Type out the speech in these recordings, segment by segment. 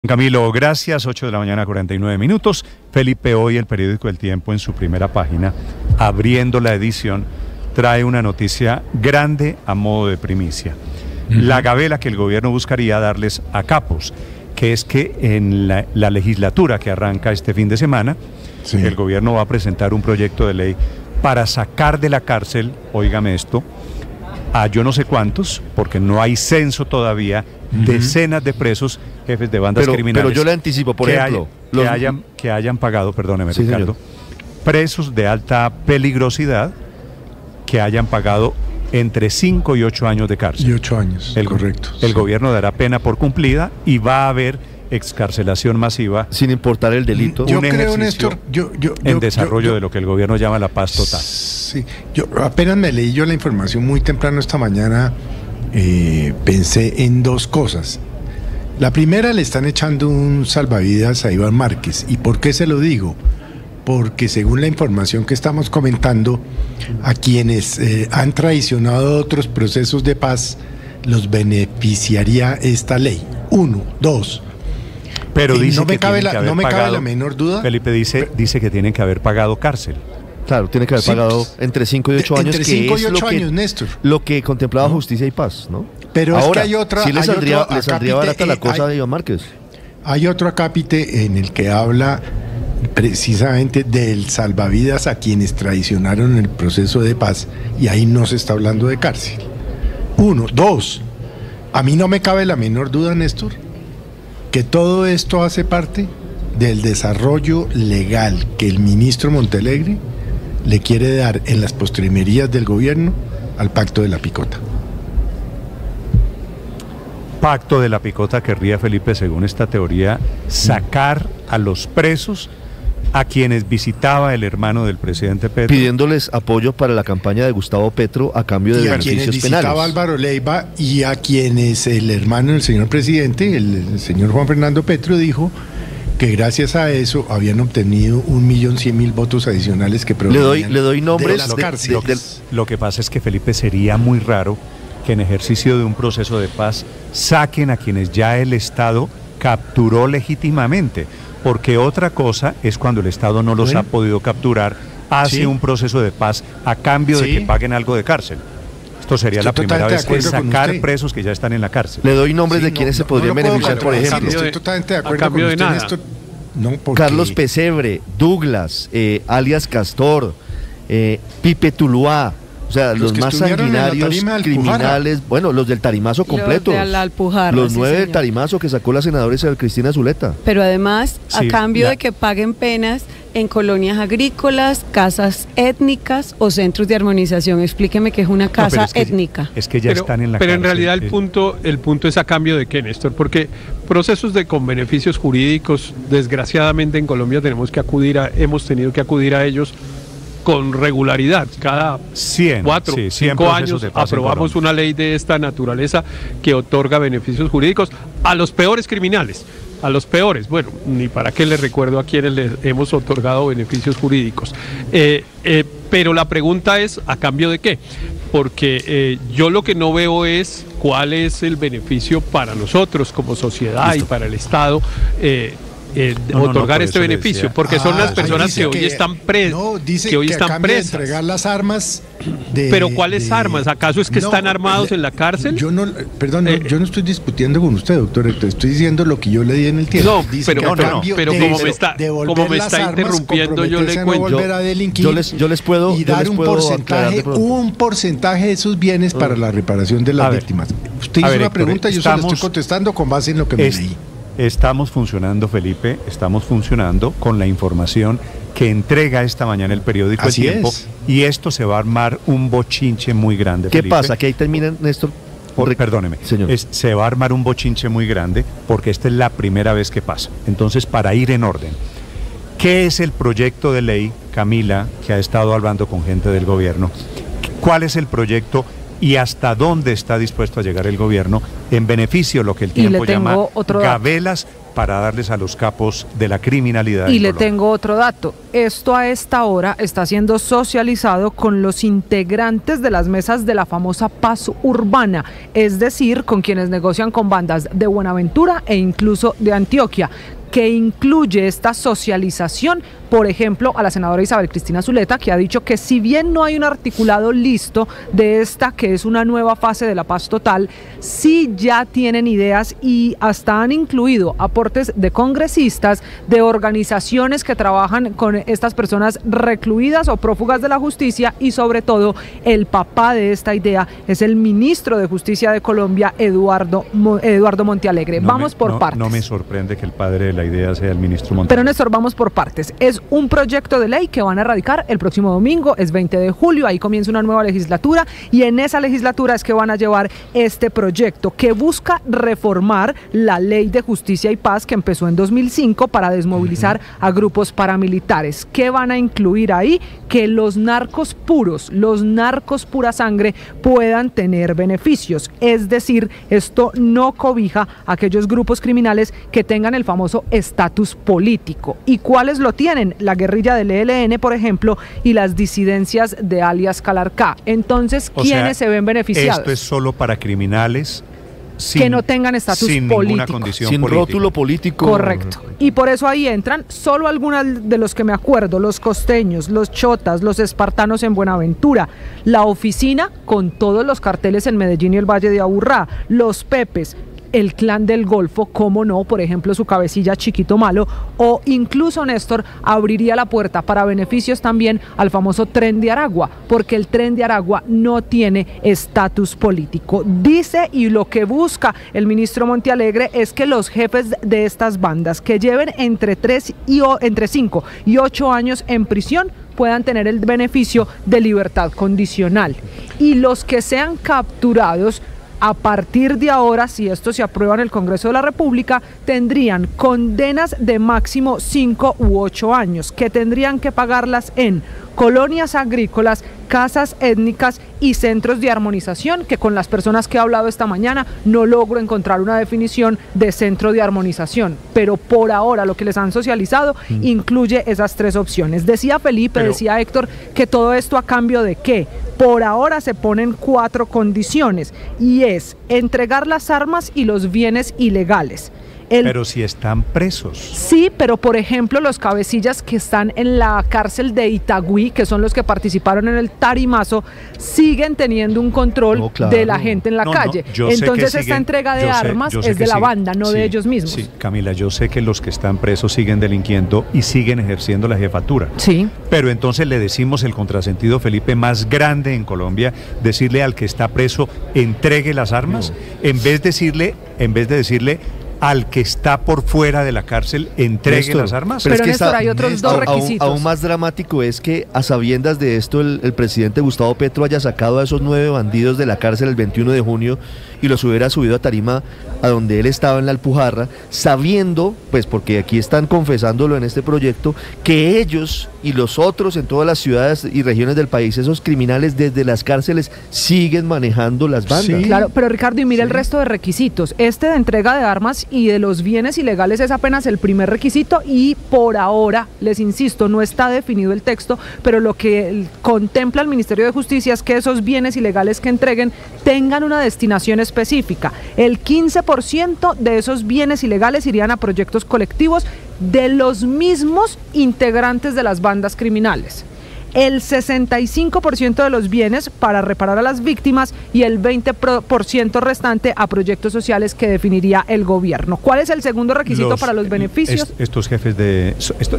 Camilo, gracias. 8 de la mañana, 49 minutos. Felipe, hoy el periódico El Tiempo en su primera página, abriendo la edición, trae una noticia grande a modo de primicia. La gabela que el gobierno buscaría darles a capos, que es que en la legislatura que arranca este fin de semana, el gobierno va a presentar un proyecto de ley para sacar de la cárcel, óigame esto, a yo no sé cuántos, porque no hay censo todavía, decenas de presos, jefes de bandas criminales. Pero yo le anticipo, por ejemplo, que hayan pagado, perdóneme, sí, Ricardo, presos de alta peligrosidad que hayan pagado entre 5 y 8 años de cárcel. Y 8 años, correcto. El gobierno dará pena por cumplida y va a haber excarcelación masiva. Sin importar el delito. Yo creo, Néstor, en desarrollo de lo que el gobierno llama la paz total. Sí, yo apenas me leí yo la información muy temprano esta mañana, pensé en dos cosas. La primera, le están echando un salvavidas a Iván Márquez. ¿Y por qué se lo digo? Porque según la información que estamos comentando, a quienes han traicionado otros procesos de paz, los beneficiaría esta ley. Uno, dos. Pero dice no me que cabe pagado, la menor duda. Felipe dice que tienen que haber pagado cárcel. Claro, tiene que haber pagado entre 5 y 8 años. Entre 5 y 8 años, Néstor. Lo que contemplaba Justicia y Paz, ¿no? Pero ahora, es que hay otra. Sí le saldría barata la cosa de Iván Márquez. Hay otro acápite en el que habla precisamente del salvavidas a quienes traicionaron el proceso de paz, y ahí no se está hablando de cárcel. Uno. Dos. A mí no me cabe la menor duda, Néstor, que todo esto hace parte del desarrollo legal que el ministro Montealegre le quiere dar en las postrimerías del gobierno al pacto de la picota. Pacto de la picota querría, Felipe, según esta teoría, sacar a los presos a quienes visitaba el hermano del presidente Petro, pidiéndoles apoyo para la campaña de Gustavo Petro a cambio de beneficios penales. Y a quienes visitaba Álvaro Leiva, y a quienes el hermano del señor presidente, el señor Juan Fernando Petro, dijo que gracias a eso habían obtenido 1.100.000 votos adicionales que provenían le doy nombres de las cárceles. Lo que pasa es que, Felipe, sería muy raro que en ejercicio de un proceso de paz saquen a quienes ya el Estado capturó legítimamente, porque otra cosa es cuando el Estado no los ha podido capturar, hace un proceso de paz a cambio de que paguen algo de cárcel. Esto sería la primera vez que sacar presos que ya están en la cárcel. Le doy nombres de quienes se podrían beneficiar, por ejemplo. Estoy totalmente de acuerdo con usted, Néstor. No, porque... Carlos Pesebre, Douglas, alias Castor, Pipe Tuluá. O sea, los más sanguinarios criminales, bueno, los del Tarimazo completos. Los de Alpujarra, los 9 del Tarimazo que sacó la senadora Isabel Cristina Zuleta. Pero además, a cambio de que paguen penas en colonias agrícolas, casas étnicas o centros de armonización. Explíqueme qué es una casa étnica. Es que ya están en la cárcel. Pero en realidad el punto es a cambio de qué, Néstor, porque procesos con beneficios jurídicos, desgraciadamente en Colombia hemos tenido que acudir a ellos con regularidad. Cada 4 o 5 años aprobamos una ley de esta naturaleza que otorga beneficios jurídicos a los peores criminales, a los peores. Bueno, ni para qué les recuerdo a quienes les hemos otorgado beneficios jurídicos. Pero la pregunta es, ¿a cambio de qué? Porque yo lo que no veo es cuál es el beneficio para nosotros como sociedad y para el Estado otorgar este beneficio, porque son las personas que hoy están presas. No, dice que hoy están presas. Entregar las armas. Pero ¿cuáles armas? ¿Acaso es que están armados en la cárcel? Yo no, perdón, yo no estoy discutiendo con usted, doctor Héctor, estoy diciendo lo que yo le di en el tiempo. No, pero como me está interrumpiendo, yo le cuento. Volver a delinquir yo les puedo y dar un porcentaje de sus bienes para la reparación de las víctimas. Usted hizo una pregunta y yo se la estoy contestando con base en lo que me leí. Estamos funcionando, Felipe, estamos funcionando con la información que entrega esta mañana el periódico El Tiempo, y esto se va a armar un bochinche muy grande, ¿Qué Felipe. pasa? Que ahí terminan, Néstor. Perdóneme, señor. Se va a armar un bochinche muy grande porque esta es la primera vez que pasa. Entonces, para ir en orden, ¿qué es el proyecto de ley, Camila, que ha estado hablando con gente del gobierno? ¿Cuál es el proyecto y hasta dónde está dispuesto a llegar el gobierno en beneficio de lo que El Tiempo llama gabelas para darles a los capos de la criminalidad. Y le tengo otro dato. Esto a esta hora está siendo socializado con los integrantes de las mesas de la famosa paz urbana, es decir, con quienes negocian con bandas de Buenaventura e incluso de Antioquia, que incluye esta socialización, por ejemplo, a la senadora Isabel Cristina Zuleta, que ha dicho que si bien no hay un articulado listo de esta, que es una nueva fase de la paz total, sí ya tienen ideas y hasta han incluido aportes de congresistas, de organizaciones que trabajan con estas personas recluidas o prófugas de la justicia, y sobre todo el papá de esta idea es el ministro de Justicia de Colombia, Eduardo Montealegre. Vamos por partes. No me sorprende que el padre de la idea sea el ministro Montealegre. Pero Néstor, vamos por partes. Es un proyecto de ley que van a radicar el próximo domingo, es 20 de julio, ahí comienza una nueva legislatura, y en esa legislatura es que van a llevar este proyecto que busca reformar la Ley de Justicia y Paz que empezó en 2005 para desmovilizar a grupos paramilitares. ¿Qué van a incluir ahí? Que los narcos puros, los narcos pura sangre puedan tener beneficios, es decir, esto no cobija a aquellos grupos criminales que tengan el famoso estatus político. ¿Y cuáles lo tienen? La guerrilla del ELN, por ejemplo, y las disidencias de alias Calarcá. Entonces, ¿quiénes se ven beneficiados? Esto es solo para criminales que no tengan estatus político, sin rótulo político. Correcto. Y por eso ahí entran solo algunos de los que me acuerdo: los costeños, los chotas, los espartanos en Buenaventura, la oficina con todos los carteles en Medellín y el Valle de Aburrá, los pepes, el Clan del Golfo, cómo no, por ejemplo, su cabecilla Chiquito Malo, o incluso, Néstor, abriría la puerta para beneficios también al famoso Tren de Aragua, porque el Tren de Aragua no tiene estatus político. Dice, y lo que busca el ministro Montealegre es que los jefes de estas bandas que lleven entre 5 y 8 años en prisión puedan tener el beneficio de libertad condicional. Y los que sean capturados, a partir de ahora, si esto se aprueba en el Congreso de la República, tendrían condenas de máximo 5 u 8 años, que tendrían que pagarlas en colonias agrícolas, casas étnicas y centros de armonización, que con las personas que he hablado esta mañana no logro encontrar una definición de centro de armonización, pero por ahora lo que les han socializado incluye esas 3 opciones. Decía Felipe, decía Héctor, que todo esto a cambio de ¿qué? Por ahora se ponen 4 condiciones, y es entregar las armas y los bienes ilegales. Pero si están presos. Sí, pero por ejemplo los cabecillas que están en la cárcel de Itagüí, que son los que participaron en el Tarimazo, siguen teniendo un control de la gente en la calle. Entonces esta entrega de armas es de la banda, no de ellos mismos. Sí, Camila, yo sé que los que están presos siguen delinquiendo y siguen ejerciendo la jefatura. Sí. Pero entonces le decimos el contrasentido, Felipe, más grande en Colombia, decirle al que está preso, entregue las armas, en vez de decirle al que está por fuera de la cárcel, entregue las armas. Pero es que Néstor, hay otros 2 requisitos. Aún más dramático es que, a sabiendas de esto, el presidente Gustavo Petro haya sacado a esos 9 bandidos de la cárcel el 21 de junio y los hubiera subido a tarima a donde él estaba en la Alpujarra, sabiendo, pues porque aquí están confesándolo en este proyecto, que ellos y los otros en todas las ciudades y regiones del país, esos criminales desde las cárceles, siguen manejando las bandas. Sí. Claro, pero Ricardo, y mira el resto de requisitos. Este de entrega de armas y de los bienes ilegales es apenas el primer requisito, y por ahora, les insisto, no está definido el texto, pero lo que contempla el Ministerio de Justicia es que esos bienes ilegales que entreguen tengan una destinación específica. El 15% de esos bienes ilegales irían a proyectos colectivos de los mismos integrantes de las bandas criminales. El 65% de los bienes para reparar a las víctimas y el 20% restante a proyectos sociales que definiría el gobierno. ¿Cuál es el segundo requisito para los beneficios? Estos jefes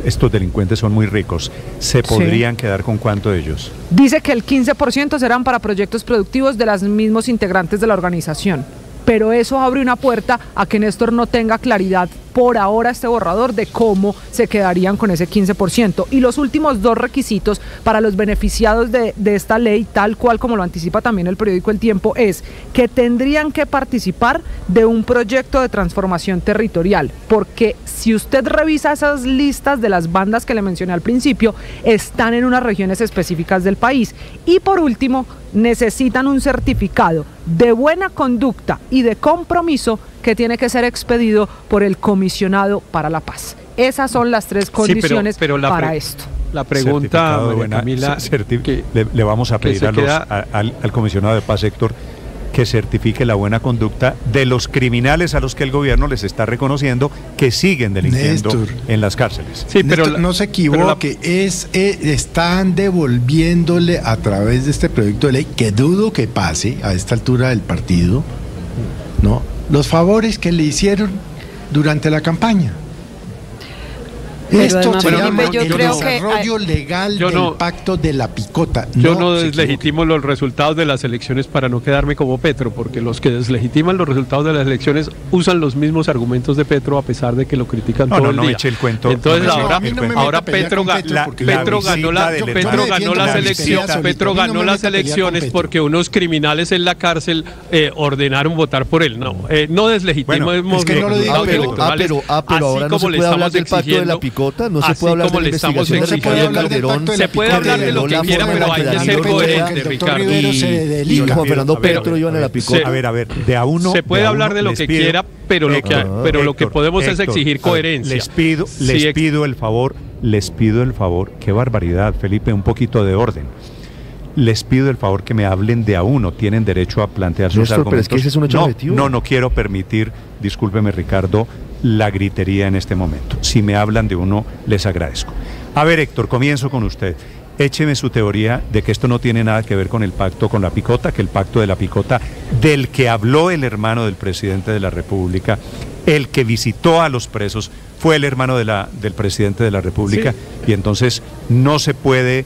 estos delincuentes son muy ricos. ¿Se podrían quedar con cuánto de ellos? Dice que el 15% serán para proyectos productivos de los mismos integrantes de la organización. Pero eso abre una puerta a que Néstor no tenga claridad por ahora este borrador de cómo se quedarían con ese 15%. Y los últimos 2 requisitos para los beneficiados de esta ley, tal cual como lo anticipa también el periódico El Tiempo, es que tendrían que participar de un proyecto de transformación territorial, porque si usted revisa esas listas de las bandas que le mencioné al principio, están en unas regiones específicas del país. Y por último, necesitan un certificado de buena conducta y de compromiso que tiene que ser expedido por el comisionado para la paz. Esas son las tres condiciones para esto. La pregunta, María Camila, le vamos a pedir al comisionado de paz, Héctor, que certifique la buena conducta de los criminales a los que el gobierno les está reconociendo que siguen delinquiendo en las cárceles. Sí, pero Néstor, no se equivoque, están devolviéndole a través de este proyecto de ley, que dudo que pase a esta altura del partido, ¿no?, los favores que le hicieron durante la campaña. Esto se llama el desarrollo legal del pacto de la picota. Yo no deslegitimo los resultados de las elecciones para no quedarme como Petro, porque los que deslegitiman los resultados de las elecciones usan los mismos argumentos de Petro a pesar de que lo critican todo el día. No me eche el cuento. Entonces ahora Petro ganó las elecciones porque unos criminales en la cárcel ordenaron votar por él. No deslegitimemos los resultados electorales. Pero ahora no se puede hablar del pacto de la picota. No se puede hablar de la investigación de Ricardo Calderón. Se puede hablar de lo que quiera, pero hay que ser coherente, Ricardo. Y Juan Fernando Petro iban a la picota. A ver, de a uno. Se puede hablar de lo que quiera, pero lo que podemos es exigir coherencia. Les pido el favor, qué barbaridad, Felipe, un poquito de orden. Les pido el favor que me hablen de a uno, tienen derecho a plantear sus argumentos. Pero es que ese es un hecho objetivo. No quiero permitir, discúlpeme Ricardo, la gritería en este momento. Si me hablan de uno, les agradezco. A ver, Héctor, comienzo con usted. Écheme su teoría de que esto no tiene nada que ver con el pacto con la picota, que el pacto de la picota del que habló el hermano del presidente de la República, el que visitó a los presos, fue el hermano del presidente de la República, sí. Y entonces no se puede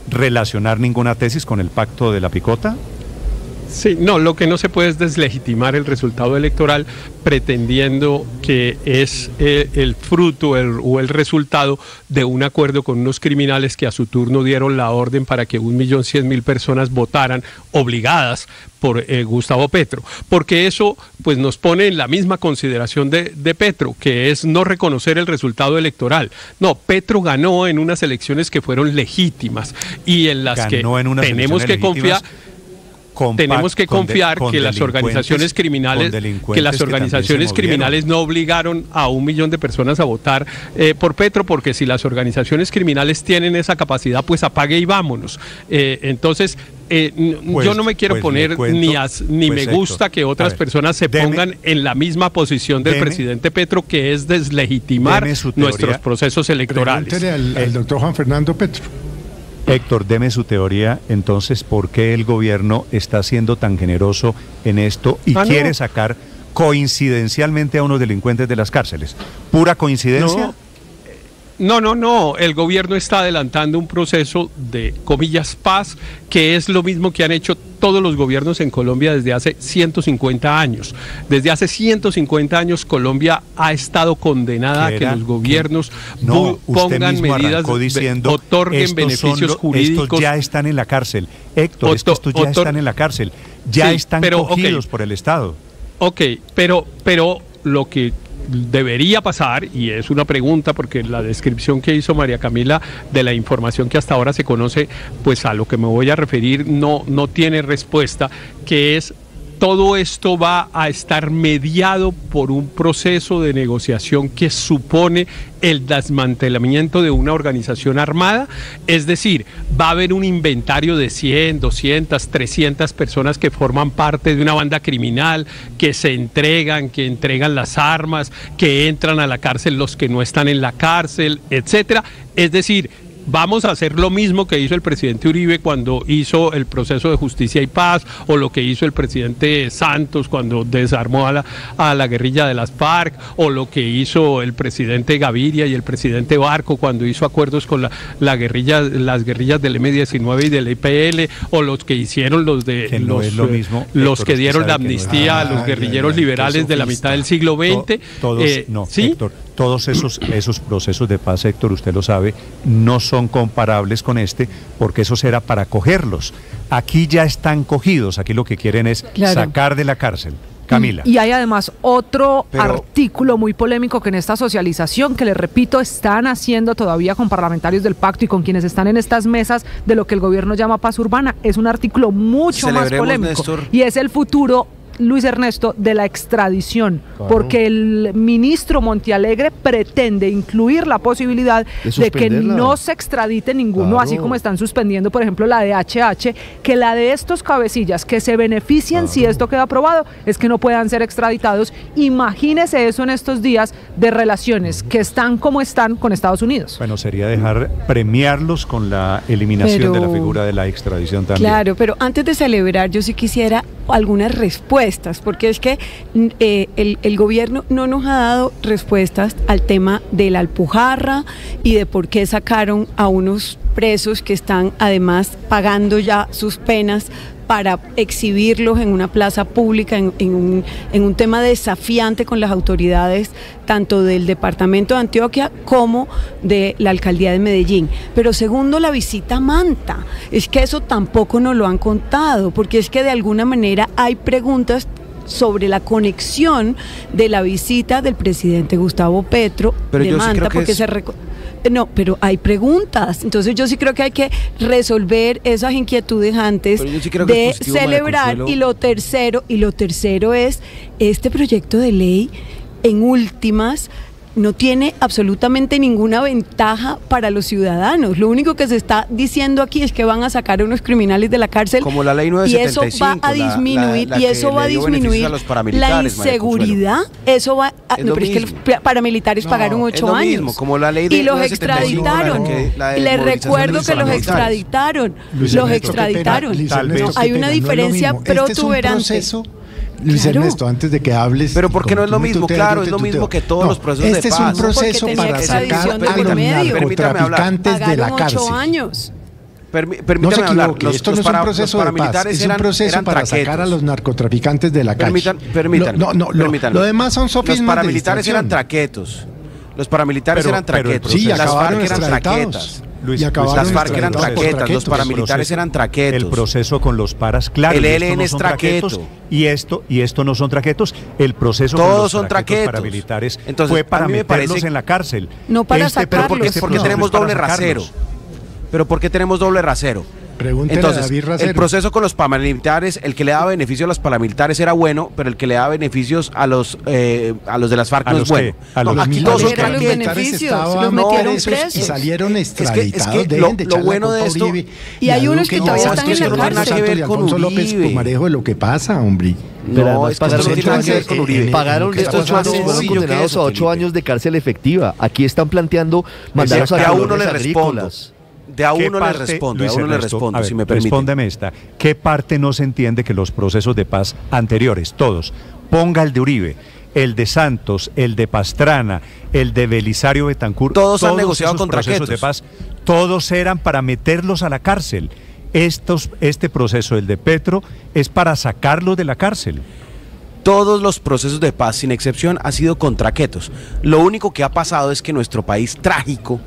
relacionar ninguna tesis con el pacto de la picota. Sí, no, lo que no se puede es deslegitimar el resultado electoral pretendiendo que es el fruto o el resultado de un acuerdo con unos criminales que a su turno dieron la orden para que 1.100.000 personas votaran obligadas por Gustavo Petro, porque eso pues nos pone en la misma consideración de Petro, que es no reconocer el resultado electoral. No, Petro ganó en unas elecciones que fueron legítimas y en las que tenemos que confiar. Tenemos que confiar que las organizaciones criminales no obligaron a 1 millón de personas a votar por Petro, porque si las organizaciones criminales tienen esa capacidad, pues apague y vámonos. Entonces, yo no me quiero poner ni me gusta que otras personas se pongan en la misma posición del presidente Petro, que es deslegitimar nuestros procesos electorales. Pregúntele al doctor Juan Fernando Petro. Héctor, deme su teoría, entonces, ¿por qué el gobierno está siendo tan generoso en esto y quiere sacar coincidencialmente a unos delincuentes de las cárceles? ¿Pura coincidencia? No, el gobierno está adelantando un proceso de, comillas, paz, que es lo mismo que han hecho todos los gobiernos en Colombia desde hace 150 años. Desde hace 150 años Colombia ha estado condenada a que los gobiernos pongan medidas, otorguen beneficios jurídicos. Estos ya están en la cárcel, Héctor, estos ya están en la cárcel, ya están cogidos por el Estado. Ok, pero lo que debería pasar, y es una pregunta porque la descripción que hizo María Camila de la información que hasta ahora se conoce, pues a lo que me voy a referir no tiene respuesta, que es: todo esto va a estar mediado por un proceso de negociación que supone el desmantelamiento de una organización armada, es decir, va a haber un inventario de 100, 200, 300 personas que forman parte de una banda criminal, que entregan las armas, que entran a la cárcel los que no están en la cárcel, etcétera. Es decir, vamos a hacer lo mismo que hizo el presidente Uribe cuando hizo el proceso de justicia y paz, o lo que hizo el presidente Santos cuando desarmó a la guerrilla de las FARC, o lo que hizo el presidente Gaviria y el presidente Barco cuando hizo acuerdos con las guerrillas del M-19 y del EPL, o los que hicieron los que dieron la amnistía a los guerrilleros liberales de la mitad del siglo XX. ¿sí? Héctor, todos esos procesos de paz, Héctor, usted lo sabe, no son comparables con este, porque eso será para cogerlos. Aquí ya están cogidos, aquí lo que quieren es sacar de la cárcel. Camila. Y hay además otro artículo muy polémico que en esta socialización, que les repito, están haciendo todavía con parlamentarios del pacto y con quienes están en estas mesas de lo que el gobierno llama paz urbana, es un artículo mucho más polémico, Néstor. Y es el futuro Luis Ernesto, de la extradición, porque el ministro Montealegre pretende incluir la posibilidad de que no se extradite ninguno, así como están suspendiendo, por ejemplo, la de HH, que la de estos cabecillas que se benefician si esto queda aprobado es que no puedan ser extraditados. Imagínese eso en estos días de relaciones que están como están con Estados Unidos. Bueno, sería dejar premiarlos con la eliminación de la figura de la extradición también. Claro, pero antes de celebrar yo sí quisiera algunas respuestas, porque es que el gobierno no nos ha dado respuestas al tema de la Alpujarra y de por qué sacaron a unos presos que están además pagando ya sus penas para exhibirlos en una plaza pública, en un tema desafiante con las autoridades, tanto del departamento de Antioquia como de la alcaldía de Medellín. Pero segundo, la visita a Manta, es que eso tampoco nos lo han contado, porque es que de alguna manera hay preguntas sobre la conexión de la visita del presidente Gustavo Petro de Manta, porque no, pero hay preguntas, entonces yo sí creo que hay que resolver esas inquietudes antes de celebrar. Y lo tercero es este proyecto de ley en últimas no tiene absolutamente ninguna ventaja para los ciudadanos. Lo único que se está diciendo aquí es que van a sacar a unos criminales de la cárcel, como la ley 975, y eso va a disminuir, la inseguridad. Eso va a, pero es que los paramilitares pagaron 8 años. Mismo, como la ley de y los extraditaron. Les recuerdo que los extraditaron. Hay una diferencia protuberante. Luis Ernesto, antes de que hables... Pero porque no es lo mismo, claro, es lo mismo que todos los procesos de paz. Este es un proceso para sacar a los narcotraficantes de la cárcel. 8 años. Permítame hablar. Esto no es un proceso de paz, es un proceso para sacar a los narcotraficantes de la cárcel. Permítanme. Lo demás son sofismas. Los paramilitares eran traquetos. Los paramilitares eran traquetos. Sí, las FARC eran traquetas. Las FARC eran traquetas, los paramilitares eran traquetos. El proceso con los paras, claro. El ELN es traqueto. Y esto no son traquetos. El proceso todos con los son traquetos paramilitares entonces, fue para meterlos en la cárcel. No para sacarlos. ¿Por qué tenemos doble rasero? ¿Pero por qué tenemos doble rasero? Entonces, a David Racero. El proceso con los paramilitares, el que le daba beneficio a los paramilitares era bueno, pero el que le daba beneficios a los de las FARC no es bueno. Aquí todos los paramilitares estaban presos y salieron extraditados. Lo bueno de esto... Y hay unos que todavía están en la cárcel. No tiene nada que ver con Alfonso López Pumarejo de lo que pasa, hombre. No, pagaron 8 años. Pagaron estos 8 años, fueron condenados a 8 años de cárcel efectiva. Aquí están planteando mandarlos a colonias agrícolas. De a uno le respondo, si me permite. Respóndeme esta. ¿Qué parte no se entiende que los procesos de paz anteriores, todos, ponga el de Uribe, el de Santos, el de Pastrana, el de Belisario Betancur, todos han negociado con procesos de paz, todos eran para meterlos a la cárcel. Este proceso, el de Petro, es para sacarlos de la cárcel. Todos los procesos de paz, sin excepción, han sido con traquetos. Lo único que ha pasado es que nuestro país trágico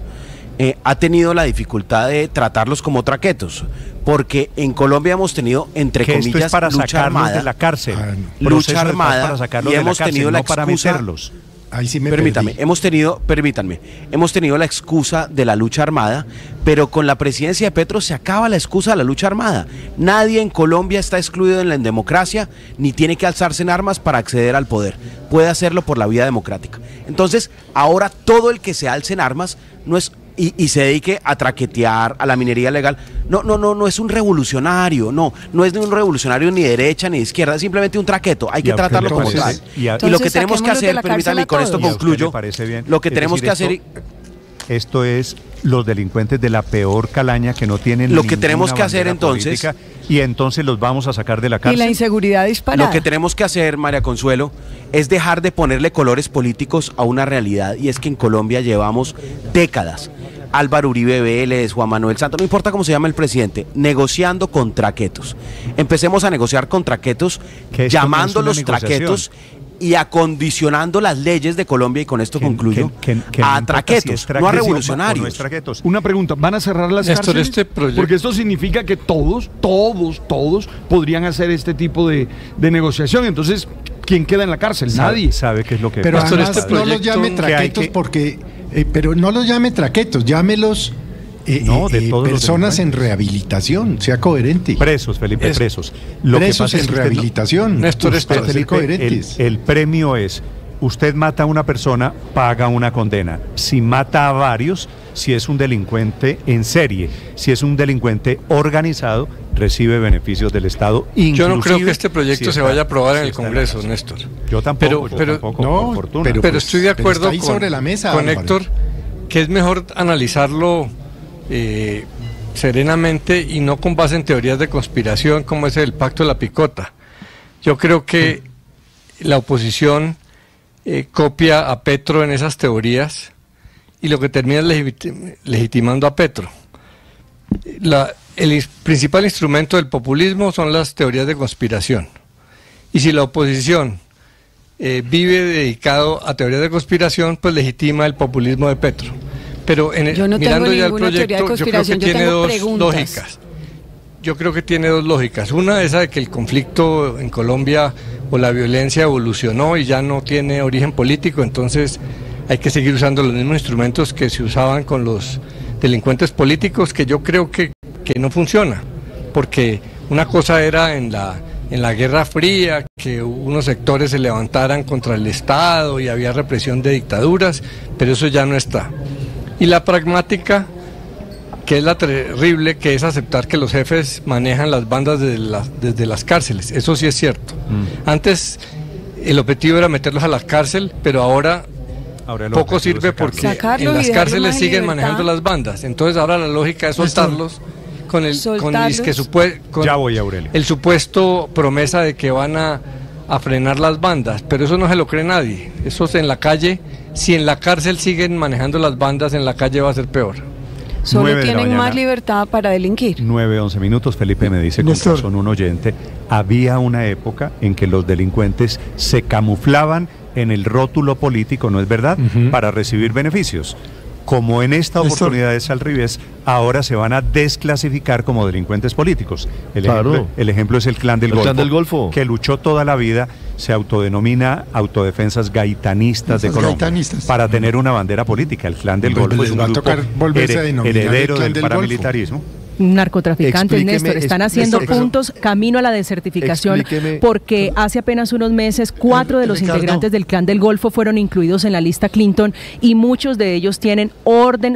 ha tenido la dificultad de tratarlos como traquetos, porque en Colombia hemos tenido, entre comillas, es para lucha armada de la cárcel. Lucha armada, y hemos tenido la excusa, para meterlos. Ahí sí me hemos tenido la excusa de la lucha armada, pero con la presidencia de Petro se acaba la excusa de la lucha armada. Nadie en Colombia está excluido en la democracia, ni tiene que alzarse en armas para acceder al poder. Puede hacerlo por la vía democrática. Entonces, ahora todo el que se alce en armas no es y se dedique a traquetear, a la minería legal, no es un revolucionario, no es ni un revolucionario ni de derecha ni de izquierda, es simplemente un traqueto, hay que tratarlo como tal. Y lo que tenemos que hacer, permítanme, y con esto concluyo, lo que tenemos que hacer... Esto es los delincuentes de la peor calaña que no tienen lo que tenemos que hacer entonces política, y entonces los vamos a sacar de la cárcel. Y la inseguridad disparada. Lo que tenemos que hacer, María Consuelo, es dejar de ponerle colores políticos a una realidad, y es que en Colombia llevamos décadas, Álvaro Uribe Vélez, Juan Manuel Santos, no importa cómo se llama el presidente, negociando con traquetos. Empecemos a negociar con traquetos, llamándolos traquetos y acondicionando las leyes de Colombia, y con esto concluyo, a traquetos, no a revolucionarios. Una pregunta, ¿van a cerrar las cárceles? Porque esto significa que todos podrían hacer este tipo de negociación. Entonces, ¿quién queda en la cárcel? Nadie. Sabe qué es lo que pasa. Pero además no los llame traquetos porque... pero no los llame traquetos, llámelos No, de todos personas en rehabilitación, sea coherente. Presos, Felipe, presos. Presos en rehabilitación. Néstor, el premio es, usted mata a una persona, paga una condena. Si mata a varios, si es un delincuente en serie, si es un delincuente organizado, recibe beneficios del Estado. Yo no creo que este proyecto se vaya a aprobar en el Congreso, Néstor. Yo tampoco, pero estoy de acuerdo con Héctor, que es mejor analizarlo serenamente y no con base en teorías de conspiración como es el Pacto de la Picota. Yo creo que la oposición copia a Petro en esas teorías y lo que termina es legitimando a Petro. El principal instrumento del populismo son las teorías de conspiración. Y si la oposición vive dedicado a teorías de conspiración, pues legitima el populismo de Petro. Pero mirando ya el proyecto, yo creo que tiene dos lógicas. Yo creo que tiene dos lógicas. Una, esa de que el conflicto en Colombia o la violencia evolucionó y ya no tiene origen político, entonces hay que seguir usando los mismos instrumentos que se usaban con los delincuentes políticos, que yo creo que no funciona, porque una cosa era en la Guerra Fría, que unos sectores se levantaran contra el Estado y había represión de dictaduras, pero eso ya no está. Y la pragmática, que es la terrible, que es aceptar que los jefes manejan las bandas desde las cárceles, eso sí es cierto. Antes el objetivo era meterlos a la cárcel, pero ahora poco sirve porque en las cárceles siguen manejando las bandas, entonces ahora la lógica es soltarlos con el supuesto promesa de que van a frenar las bandas, pero eso no se lo cree nadie. Eso es en la calle. Si en la cárcel siguen manejando las bandas, en la calle va a ser peor. Solo tienen más libertad para delinquir. 9:11 minutos. Felipe me dice, con razón un oyente, había una época en que los delincuentes se camuflaban en el rótulo político, ¿no es verdad?, para recibir beneficios. Como en esta oportunidad es al revés, ahora se van a desclasificar como delincuentes políticos. El ejemplo es el Clan del Golfo, que luchó toda la vida, se autodenomina Autodefensas Gaitanistas de Colombia, para tener una bandera política. El Clan del Golfo es un grupo heredero del paramilitarismo. Narcotraficantes, Néstor, están haciendo puntos camino a la desertificación, porque hace apenas unos meses 4 de los integrantes del Clan del Golfo fueron incluidos en la lista Clinton y muchos de ellos tienen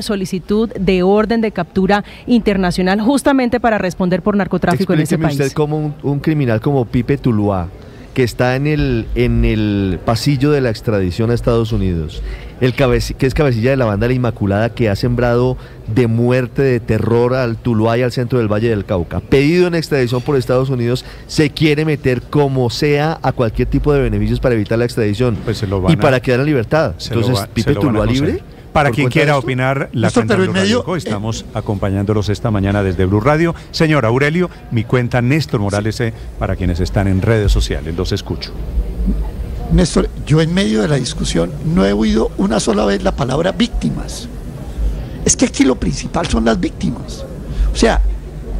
solicitud de orden de captura internacional justamente para responder por narcotráfico en ese país. Usted como un criminal como Pipe Tuluá, que está en el pasillo de la extradición a Estados Unidos, que es cabecilla de la banda La Inmaculada, que ha sembrado de muerte, de terror al Tuluá y al centro del Valle del Cauca, pedido en extradición por Estados Unidos, se quiere meter como sea a cualquier tipo de beneficios para evitar la extradición y para quedar en libertad. Entonces, Pipe Tuluá libre. Para quien quiera opinar, la cuenta Blue Radio, estamos acompañándolos esta mañana desde Blue Radio. Señor Aurelio, mi cuenta Néstor Morales, para quienes están en redes sociales, los escucho. Néstor, yo en medio de la discusión no he oído una sola vez la palabra víctimas. Es que aquí lo principal son las víctimas. O sea,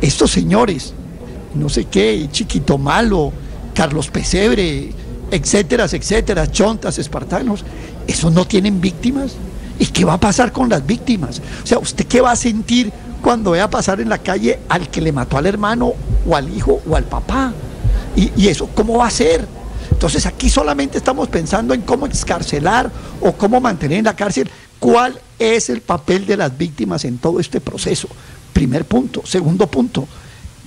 estos señores, no sé qué, Chiquito Malo, Carlos Pesebre, etcétera, etcétera, chontas, espartanos, ¿esos no tienen víctimas? ¿Y qué va a pasar con las víctimas? O sea, ¿usted qué va a sentir cuando vea pasar en la calle al que le mató al hermano o al hijo o al papá? ¿Y eso cómo va a ser? Entonces aquí solamente estamos pensando en cómo excarcelar o cómo mantener en la cárcel. ¿Cuál es el papel de las víctimas en todo este proceso? Primer punto. Segundo punto,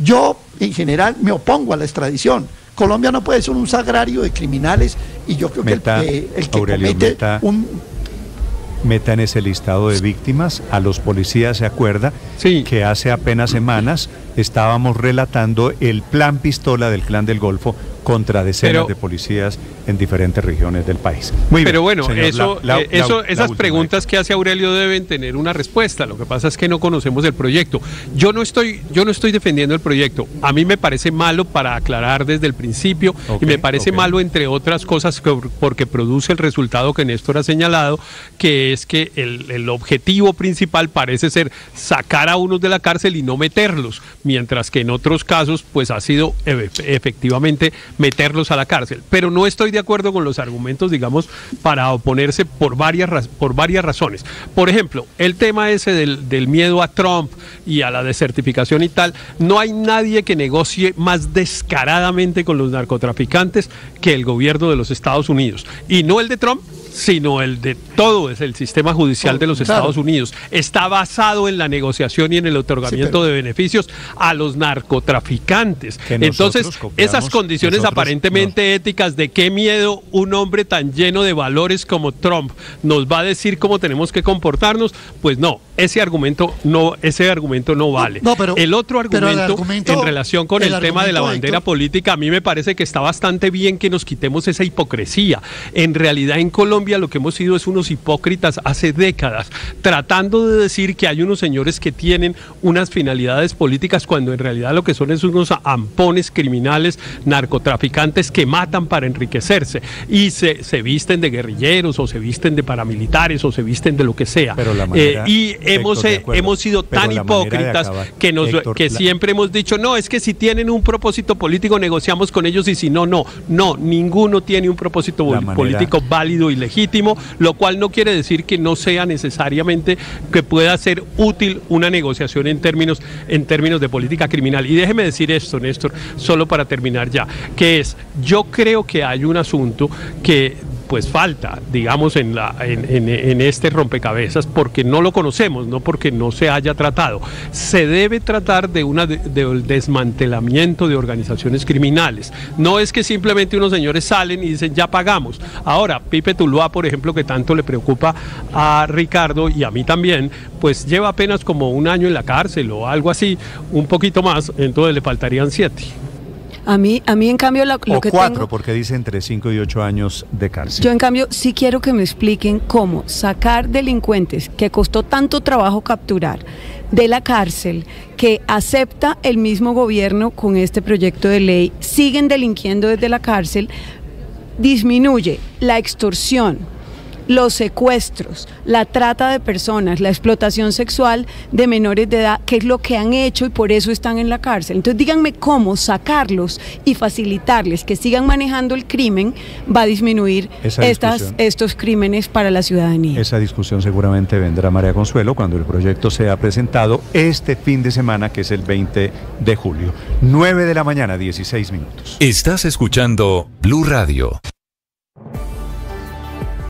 yo en general me opongo a la extradición. Colombia no puede ser un sagrario de criminales y yo creo que el que Aurelio, comete meta en ese listado de víctimas a los policías. Se acuerda que hace apenas semanas estábamos relatando el plan pistola del Clan del Golfo contra decenas de policías en diferentes regiones del país. Muy bien, bueno, señor, esas preguntas que hace Aurelio deben tener una respuesta. Lo que pasa es que no conocemos el proyecto. Yo no estoy defendiendo el proyecto. A mí me parece malo, para aclarar desde el principio, y me parece malo, entre otras cosas, porque produce el resultado que Néstor ha señalado, que es que el objetivo principal parece ser sacar a unos de la cárcel y no meterlos, mientras que en otros casos pues ha sido efectivamente meterlos a la cárcel. Pero no estoy de acuerdo con los argumentos, digamos, para oponerse por varias razones. Por ejemplo, el tema ese del miedo a Trump y a la desertificación y tal, no hay nadie que negocie más descaradamente con los narcotraficantes que el gobierno de los Estados Unidos. Y no el de Trump, sino el de todo es el sistema judicial de los Estados Unidos. Está basado en la negociación y en el otorgamiento de beneficios a los narcotraficantes. Entonces, esas condiciones aparentemente éticas de qué miedo un hombre tan lleno de valores como Trump nos va a decir cómo tenemos que comportarnos, pues no, ese argumento no vale. El otro argumento en relación con el tema de la bandera política, a mí me parece que está bastante bien que nos quitemos esa hipocresía. En realidad en Colombia lo que hemos sido es unos hipócritas hace décadas, tratando de decir que hay unos señores que tienen unas finalidades políticas cuando en realidad lo que son es unos ampones criminales, narcotraficantes que matan para enriquecerse y se visten de guerrilleros o se visten de paramilitares o se visten de lo que sea. Y hemos sido tan hipócritas que siempre hemos dicho, no, es que si tienen un propósito político negociamos con ellos y si no, no, ninguno tiene un propósito político válido y legítimo, lo cual no quiere decir que no sea necesariamente que pueda ser útil una negociación en términos de política criminal. Y déjeme decir esto, Néstor, solo para terminar ya, que es, yo creo que hay un asunto que pues falta, digamos, en este rompecabezas, porque no lo conocemos, no porque no se haya tratado. Se debe tratar del desmantelamiento de organizaciones criminales. No es que simplemente unos señores salen y dicen ya pagamos. Ahora, Pipe Tuluá, por ejemplo, que tanto le preocupa a Ricardo y a mí también, pues lleva apenas como 1 año en la cárcel o algo así, un poquito más, entonces le faltarían 7. A mí en cambio lo que 4, tengo, porque dice entre 5 y 8 años de cárcel. Yo en cambio sí quiero que me expliquen cómo sacar delincuentes que costó tanto trabajo capturar de la cárcel, que acepta el mismo gobierno con este proyecto de ley, siguen delinquiendo desde la cárcel, disminuye la extorsión, los secuestros, la trata de personas, la explotación sexual de menores de edad, que es lo que han hecho y por eso están en la cárcel. Entonces díganme cómo sacarlos y facilitarles que sigan manejando el crimen va a disminuir estos crímenes para la ciudadanía. Esa discusión seguramente vendrá, María Consuelo, cuando el proyecto sea presentado este fin de semana, que es el 20 de julio. 9 de la mañana, 16 minutos. Estás escuchando Blue Radio.